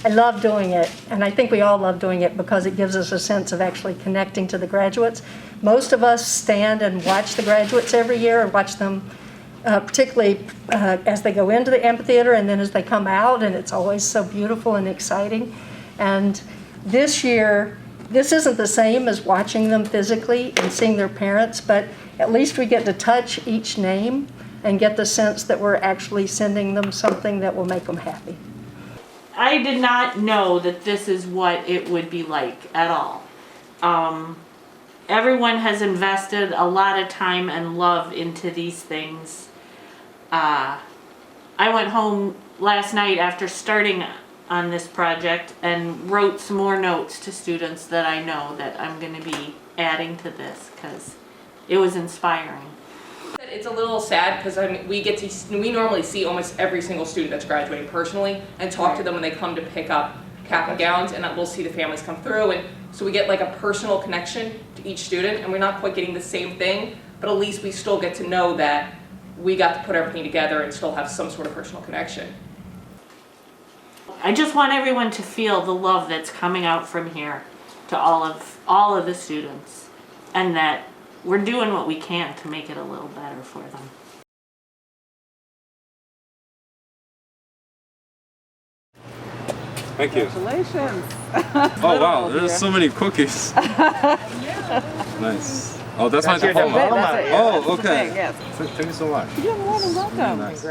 I love doing it, and I think we all love doing it because it gives us a sense of actually connecting to the graduates. Most of us stand and watch the graduates every year, and watch them particularly as they go into the amphitheater and then as they come out, and it's always so beautiful and exciting. And this year, this isn't the same as watching them physically and seeing their parents, but at least we get to touch each name and get the sense that we're actually sending them something that will make them happy. I did not know that this is what it would be like at all. Everyone has invested a lot of time and love into these things. I went home last night after starting on this project and wrote some more notes to students that I know that I'm going to be adding to this because it was inspiring. It's a little sad because we normally see almost every single student that's graduating personally and talk to them when they come to pick up cap and gowns, and we'll see the families come through, and so we get like a personal connection to each student, and we're not quite getting the same thing, but at least we still get to know that we got to put everything together and still have some sort of personal connection. I just want everyone to feel the love that's coming out from here to all of the students, and that we're doing what we can to make it a little better for them. Thank you. Congratulations. Oh wow, there's so many cookies. Nice. Oh, that's my diploma. That's it. Oh, okay. Yes. Thank you so much. You're more than welcome. Nice.